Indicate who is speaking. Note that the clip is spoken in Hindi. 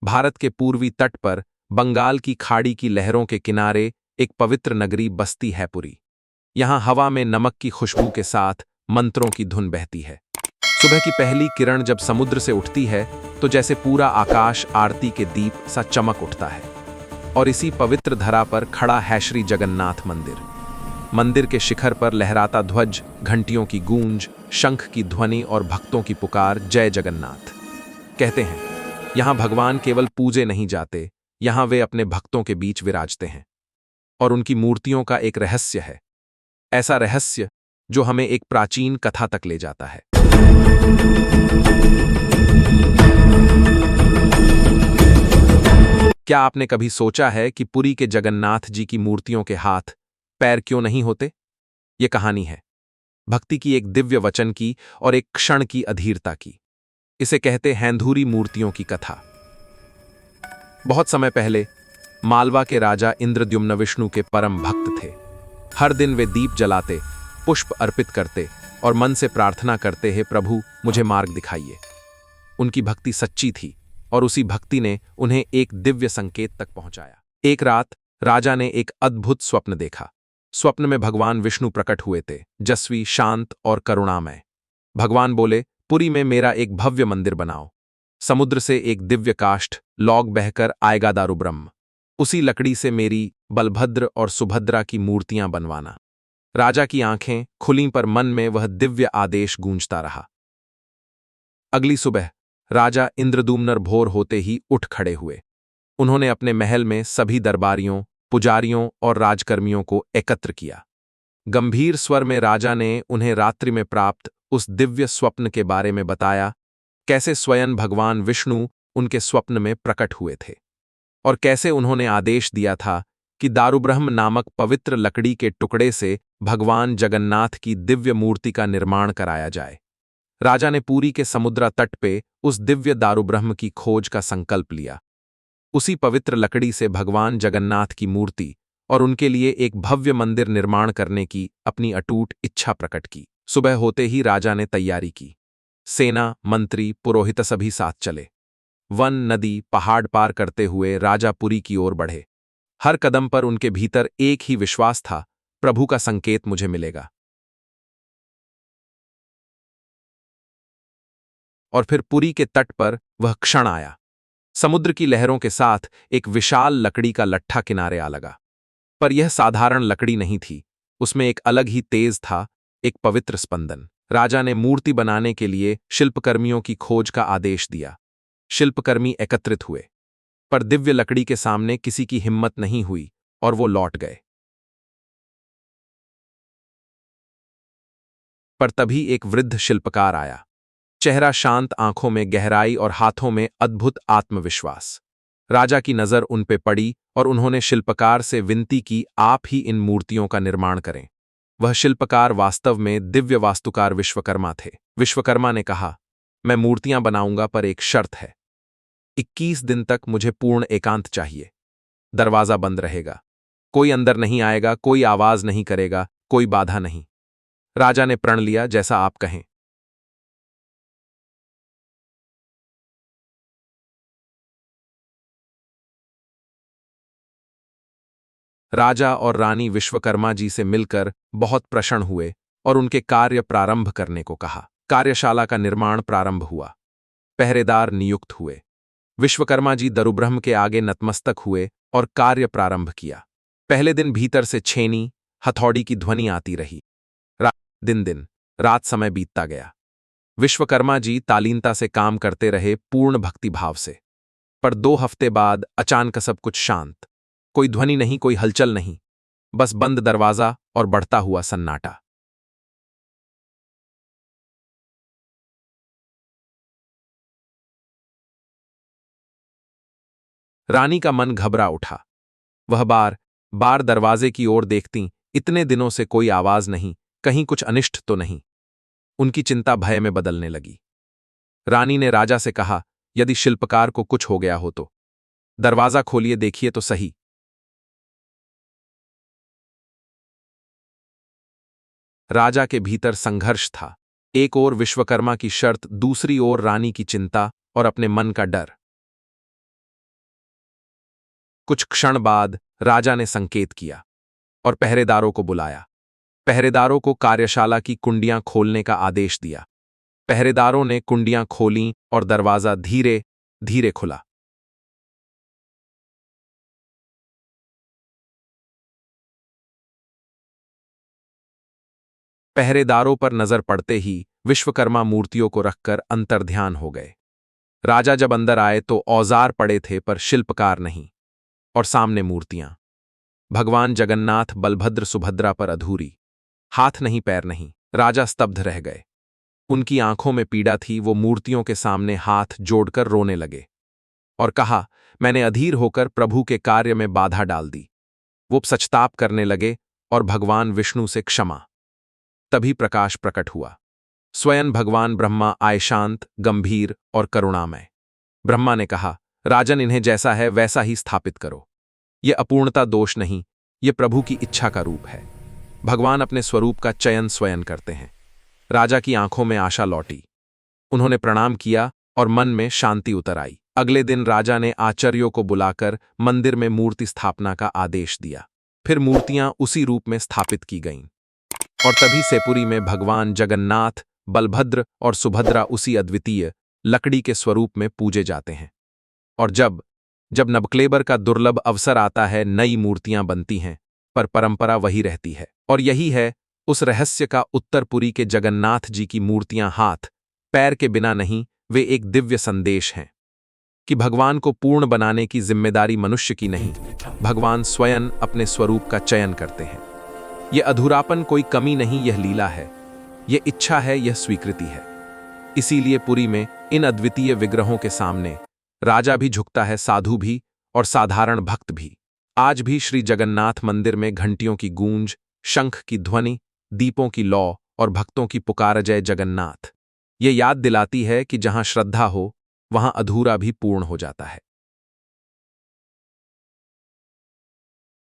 Speaker 1: भारत के पूर्वी तट पर बंगाल की खाड़ी की लहरों के किनारे एक पवित्र नगरी बसती है पुरी। यहाँ हवा में नमक की खुशबू के साथ मंत्रों की धुन बहती है। सुबह की पहली किरण जब समुद्र से उठती है तो जैसे पूरा आकाश आरती के दीप सा चमक उठता है। और इसी पवित्र धरा पर खड़ा है श्री जगन्नाथ मंदिर। मंदिर के शिखर पर लहराता ध्वज, घंटियों की गूंज, शंख की ध्वनि और भक्तों की पुकार, जय जगन्नाथ। कहते हैं यहाँ भगवान केवल पूजे नहीं जाते, यहाँ वे अपने भक्तों के बीच विराजते हैं। और उनकी मूर्तियों का एक रहस्य है, ऐसा रहस्य जो हमें एक प्राचीन कथा तक ले जाता है। क्या आपने कभी सोचा है कि पुरी के जगन्नाथ जी की मूर्तियों के हाथ पैर क्यों नहीं होते? ये कहानी है भक्ति की, एक दिव्य वचन की और एक क्षण की अधीरता की। इसे कहते हैं धूरी मूर्तियों की कथा। बहुत समय पहले मालवा के राजा इंद्रद्युम्न विष्णु के परम भक्त थे। हर दिन वे दीप जलाते, पुष्प अर्पित करते और मन से प्रार्थना करते, हे प्रभु मुझे मार्ग दिखाइए। उनकी भक्ति सच्ची थी और उसी भक्ति ने उन्हें एक दिव्य संकेत तक पहुंचाया। एक रात राजा ने एक अद्भुत स्वप्न देखा। स्वप्न में भगवान विष्णु प्रकट हुए थे, जस्वी, शांत और करुणामय। भगवान बोले, पुरी में मेरा एक भव्य मंदिर बनाओ। समुद्र से एक दिव्य काष्ठ लौग बहकर आएगा दारु ब्रह्म। उसी लकड़ी से मेरी बलभद्र और सुभद्रा की मूर्तियां बनवाना। राजा की आंखें खुलीं पर मन में वह दिव्य आदेश गूंजता रहा। अगली सुबह राजा इंद्रद्युम्न भोर होते ही उठ खड़े हुए। उन्होंने अपने महल में सभी दरबारियों, पुजारियों और राजकर्मियों को एकत्र किया। गंभीर स्वर में राजा ने उन्हें रात्रि में प्राप्त उस दिव्य स्वप्न के बारे में बताया, कैसे स्वयं भगवान विष्णु उनके स्वप्न में प्रकट हुए थे और कैसे उन्होंने आदेश दिया था कि दारुब्रह्म नामक पवित्र लकड़ी के टुकड़े से भगवान जगन्नाथ की दिव्य मूर्ति का निर्माण कराया जाए। राजा ने पुरी के समुद्रा तट पे उस दिव्य दारुब्रह्म की खोज का संकल्प लिया। उसी पवित्र लकड़ी से भगवान जगन्नाथ की मूर्ति और उनके लिए एक भव्य मंदिर निर्माण करने की अपनी अटूट इच्छा प्रकट की। सुबह होते ही राजा ने तैयारी की। सेना, मंत्री, पुरोहित सभी साथ चले। वन, नदी, पहाड़ पार करते हुए राजा पुरी की ओर बढ़े। हर कदम पर उनके भीतर एक ही विश्वास था, प्रभु का संकेत मुझे मिलेगा। और फिर पुरी के तट पर वह क्षण आया। समुद्र की लहरों के साथ एक विशाल लकड़ी का लट्ठा किनारे आ लगा। पर यह साधारण लकड़ी नहीं थी, उसमें एक अलग ही तेज था, एक पवित्र स्पंदन। राजा ने मूर्ति बनाने के लिए शिल्पकर्मियों की खोज का आदेश दिया। शिल्पकर्मी एकत्रित हुए, पर दिव्य लकड़ी के सामने किसी की हिम्मत नहीं हुई और वो लौट गए। पर तभी एक वृद्ध शिल्पकार आया। चेहरा शांत, आंखों में गहराई और हाथों में अद्भुत आत्मविश्वास। राजा की नजर उन पे पड़ी और उन्होंने शिल्पकार से विनती की, आप ही इन मूर्तियों का निर्माण करें। वह शिल्पकार वास्तव में दिव्य वास्तुकार विश्वकर्मा थे। विश्वकर्मा ने कहा, मैं मूर्तियां बनाऊंगा पर एक शर्त है। 21 दिन तक मुझे पूर्ण एकांत चाहिए। दरवाजा बंद रहेगा, कोई अंदर नहीं आएगा, कोई आवाज नहीं करेगा, कोई बाधा नहीं। राजा ने प्रण लिया, जैसा आप कहें। राजा और रानी विश्वकर्मा जी से मिलकर बहुत प्रसन्न हुए और उनके कार्य प्रारंभ करने को कहा। कार्यशाला का निर्माण प्रारंभ हुआ। पहरेदार नियुक्त हुए। विश्वकर्मा जी दारुब्रह्म के आगे नतमस्तक हुए और कार्य प्रारंभ किया। पहले दिन भीतर से छेनी, हथौड़ी की ध्वनि आती रही। दिन रात समय बीतता गया। विश्वकर्मा जी तालीनता से काम करते रहे, पूर्ण भक्तिभाव से। पर 2 हफ्ते बाद अचानक सब कुछ शांत। कोई ध्वनि नहीं, कोई हलचल नहीं, बस बंद दरवाजा और बढ़ता हुआ सन्नाटा। रानी का मन घबरा उठा। वह बार बार दरवाजे की ओर देखती, इतने दिनों से कोई आवाज नहीं, कहीं कुछ अनिष्ट तो नहीं। उनकी चिंता भय में बदलने लगी। रानी ने राजा से कहा, यदि शिल्पकार को कुछ हो गया हो तो दरवाजा खोलिए, देखिए तो सही। राजा के भीतर संघर्ष था। एक ओर विश्वकर्मा की शर्त, दूसरी ओर रानी की चिंता और अपने मन का डर। कुछ क्षण बाद राजा ने संकेत किया और पहरेदारों को बुलाया। पहरेदारों को कार्यशाला की कुंडियां खोलने का आदेश दिया। पहरेदारों ने कुंडियां खोलीं और दरवाजा धीरे धीरे खुला। पहरेदारों पर नजर पड़ते ही विश्वकर्मा मूर्तियों को रखकर अंतर्ध्यान हो गए। राजा जब अंदर आए तो औजार पड़े थे पर शिल्पकार नहीं, और सामने मूर्तियां। भगवान जगन्नाथ, बलभद्र, सुभद्रा पर अधूरी, हाथ नहीं पैर नहीं। राजा स्तब्ध रह गए। उनकी आंखों में पीड़ा थी। वो मूर्तियों के सामने हाथ जोड़कर रोने लगे और कहा, मैंने अधीर होकर प्रभु के कार्य में बाधा डाल दी। वो पश्चाताप करने लगे और भगवान विष्णु से क्षमा। तभी प्रकाश प्रकट हुआ। स्वयं भगवान ब्रह्मा आए, शांत, गंभीर और करुणामय। ब्रह्मा ने कहा, राजन, इन्हें जैसा है वैसा ही स्थापित करो। ये अपूर्णता दोष नहीं, ये प्रभु की इच्छा का रूप है। भगवान अपने स्वरूप का चयन स्वयं करते हैं। राजा की आंखों में आशा लौटी। उन्होंने प्रणाम किया और मन में शांति उतर आई। अगले दिन राजा ने आचार्यों को बुलाकर मंदिर में मूर्ति स्थापना का आदेश दिया। फिर मूर्तियां उसी रूप में स्थापित की गईं और तभी से पुरी में भगवान जगन्नाथ, बलभद्र और सुभद्रा उसी अद्वितीय लकड़ी के स्वरूप में पूजे जाते हैं। और जब जब नवक्लेबर का दुर्लभ अवसर आता है, नई मूर्तियां बनती हैं, पर परंपरा वही रहती है। और यही है उस रहस्य का उत्तर। पुरी के जगन्नाथ जी की मूर्तियां हाथ पैर के बिना नहीं, वे एक दिव्य संदेश हैं कि भगवान को पूर्ण बनाने की जिम्मेदारी मनुष्य की नहीं, भगवान स्वयं अपने स्वरूप का चयन करते हैं। यह अधूरापन कोई कमी नहीं, यह लीला है, यह इच्छा है, यह स्वीकृति है। इसीलिए पुरी में इन अद्वितीय विग्रहों के सामने राजा भी झुकता है, साधु भी और साधारण भक्त भी। आज भी श्री जगन्नाथ मंदिर में घंटियों की गूंज, शंख की ध्वनि, दीपों की लौ और भक्तों की पुकार, जय जगन्नाथ, ये याद दिलाती है कि जहां श्रद्धा हो वहां अधूरा भी पूर्ण हो जाता है।